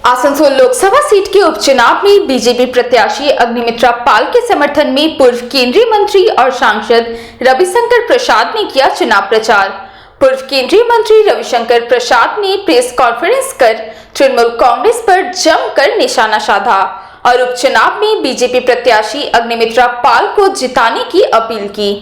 Asansol Lok Sabha seat के उपचुनाव में बीजेपी प्रत्याशी अग्निमित्रा पाल के समर्थन में पूर्व केंद्रीय मंत्री और सांसद रविशंकर प्रसाद ने किया चुनाव प्रचार। पूर्व केंद्रीय मंत्री रविशंकर प्रसाद ने प्रेस कॉन्फ्रेंस कर तृणमूल कांग्रेस पर जमकर निशाना साधा और उपचुनाव में बीजेपी प्रत्याशी अग्निमित्रा पाल को जिताने की अपील की।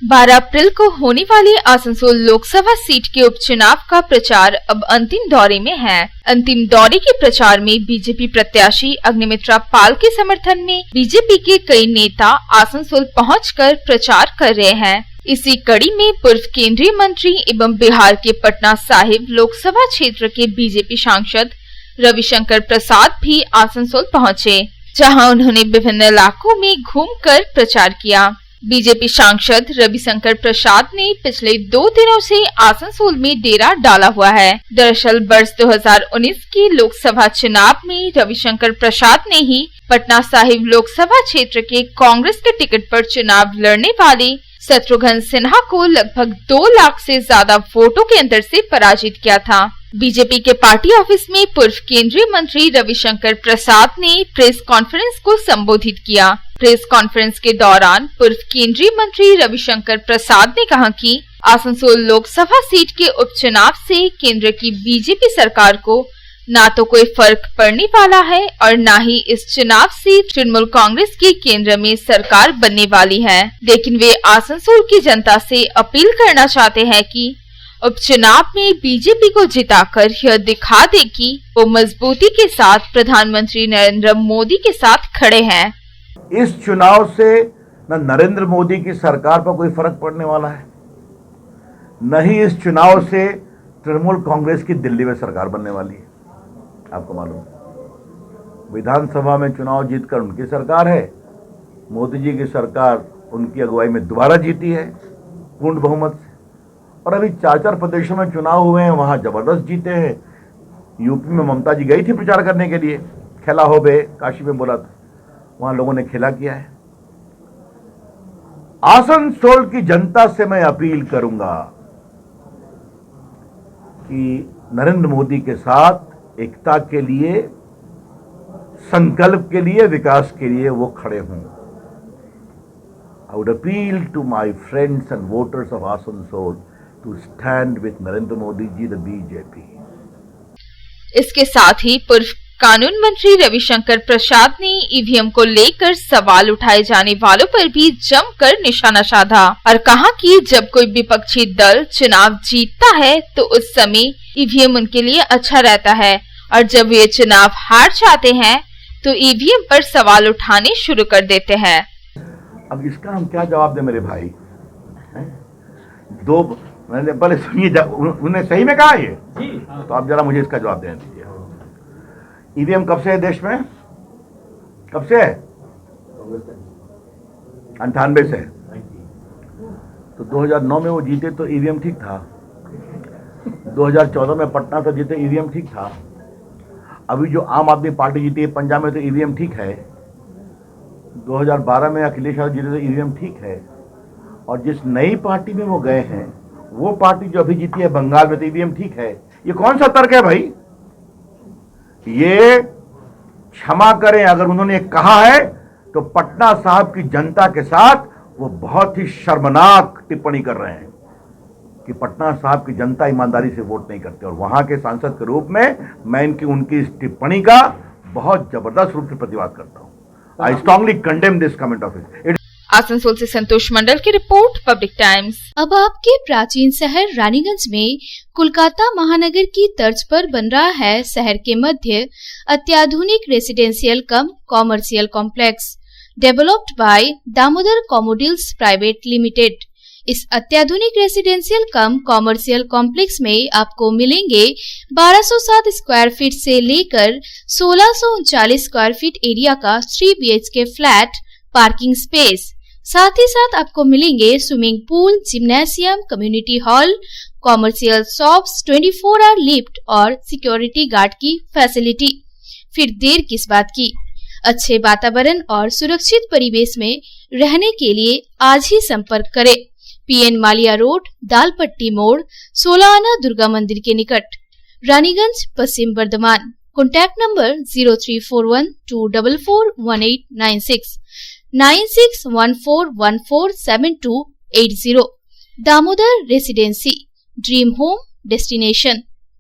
12 अप्रैल को होने वाली आसनसोल लोकसभा सीट के उपचुनाव का प्रचार अब अंतिम दौरे में है। अंतिम दौरे के प्रचार में बीजेपी प्रत्याशी अग्निमित्रा पाल के समर्थन में बीजेपी के कई नेता आसनसोल पहुंचकर प्रचार कर रहे हैं। इसी कड़ी में पूर्व केंद्रीय मंत्री एवं बिहार के पटना साहिब लोकसभा क्षेत्र के बीजेपी सांसद रविशंकर प्रसाद भी आसनसोल पहुँचे, जहाँ उन्होंने विभिन्न इलाकों में घूमकर प्रचार किया। बीजेपी सांसद रविशंकर प्रसाद ने पिछले 2 दिनों से आसनसोल में डेरा डाला हुआ है। दरअसल वर्ष 2019 के लोकसभा चुनाव में रविशंकर प्रसाद ने ही पटना साहिब लोकसभा क्षेत्र के कांग्रेस के टिकट पर चुनाव लड़ने वाले शत्रुघ्न सिन्हा को लगभग 2 लाख से ज्यादा वोटों के अंतर से पराजित किया था। बीजेपी के पार्टी ऑफिस में पूर्व केंद्रीय मंत्री रविशंकर प्रसाद ने प्रेस कॉन्फ्रेंस को संबोधित किया। प्रेस कॉन्फ्रेंस के दौरान पूर्व केंद्रीय मंत्री रविशंकर प्रसाद ने कहा कि आसनसोल लोकसभा सीट के उपचुनाव से केंद्र की बीजेपी सरकार को ना तो कोई फर्क पड़ने वाला है और ना ही इस चुनाव से तृणमूल कांग्रेस की केंद्र में सरकार बनने वाली है। लेकिन वे आसनसोल की जनता से अपील करना चाहते हैं कि उपचुनाव में बीजेपी को जिताकर यह दिखा दे कि वो मजबूती के साथ प्रधानमंत्री नरेंद्र मोदी के साथ खड़े हैं। इस चुनाव से न नरेंद्र मोदी की सरकार पर कोई फर्क पड़ने वाला है, न ही इस चुनाव से तृणमूल कांग्रेस की दिल्ली में सरकार बनने वाली है। आपको मालूम है विधानसभा में चुनाव जीतकर उनकी सरकार है, मोदी जी की सरकार उनकी अगुवाई में दोबारा जीती है पूर्ण बहुमत से। और अभी 4 प्रदेशों में चुनाव हुए हैं, वहां जबरदस्त जीते हैं। यूपी में ममता जी गई थी प्रचार करने के लिए, खेला हो बे काशी में बोला था, वहां लोगों ने खेला किया है। आसनसोल की जनता से मैं अपील करूंगा कि नरेंद्र मोदी के साथ एकता के लिए, संकल्प के लिए, विकास के लिए वो खड़े हों। I would appeal to my friends and voters of Asansol to stand with Narendra Modi ji, the BJP. इसके साथ ही पूर्व कानून मंत्री रविशंकर प्रसाद ने ईवीएम को लेकर सवाल उठाए जाने वालों पर भी जमकर निशाना साधा और कहा कि जब कोई विपक्षी दल चुनाव जीतता है तो उस समय ईवीएम उनके लिए अच्छा रहता है और जब वे चुनाव हार जाते हैं तो ईवीएम पर सवाल उठाने शुरू कर देते हैं। अब इसका हम क्या जवाब दें मेरे भाई? मैंने पहले सुनिए, उन्हें सही में कहा ये तो आप जरा मुझे इसका जवाब देने दीजिए। ईवीएम कब से है देश में? कब से है? 98 से। तो 2009 में वो जीते तो ईवीएम ठीक था। 2014 में पटना से जीते, ईवीएम ठीक था। अभी जो आम आदमी पार्टी जीती है पंजाब में तो ईवीएम ठीक है। 2012 में अखिलेश यादव जीते तो ईवीएम ठीक है। और जिस नई पार्टी में वो गए हैं, वो पार्टी जो अभी जीती है बंगाल में तो ईवीएम ठीक है। ये कौन सा तर्क है भाई? ये क्षमा करें, अगर उन्होंने कहा है तो पटना साहब की जनता के साथ वो बहुत ही शर्मनाक टिप्पणी कर रहे हैं कि पटना साहब की जनता ईमानदारी से वोट नहीं करते। और वहां के सांसद के रूप में मैं उनकी इस टिप्पणी का बहुत जबरदस्त रूप से प्रतिवाद करता हूं। I strongly condemn this comment of it. Asansol से संतोष मंडल की रिपोर्ट, पब्लिक टाइम्स। अब आपके प्राचीन शहर रानीगंज में कोलकाता महानगर की तर्ज पर बन रहा है शहर के मध्य अत्याधुनिक residential cum commercial complex developed by Damodar कॉमोडिल्स प्राइवेट लिमिटेड। इस अत्याधुनिक रेसिडेंशियल कम कॉमर्शियल कॉम्प्लेक्स में आपको मिलेंगे 1207 स्क्वायर फीट से लेकर 1639 स्क्वायर फीट एरिया का 3 BHK फ्लैट, पार्किंग स्पेस। साथ ही साथ आपको मिलेंगे swimming pool, gymnasium, community hall, commercial shops, 24 hour lift और सिक्योरिटी गार्ड की फैसिलिटी। फिर देर किस बात की? अच्छे वातावरण और सुरक्षित परिवेश में रहने के लिए आज ही संपर्क करें। PN मालिया रोड, दालपट्टी मोड़, 16 आना दुर्गा मंदिर के निकट, Raniganj, Paschim Bardhaman. Contact number 0341244186, 9614147280। Damodar residency, dream home destination.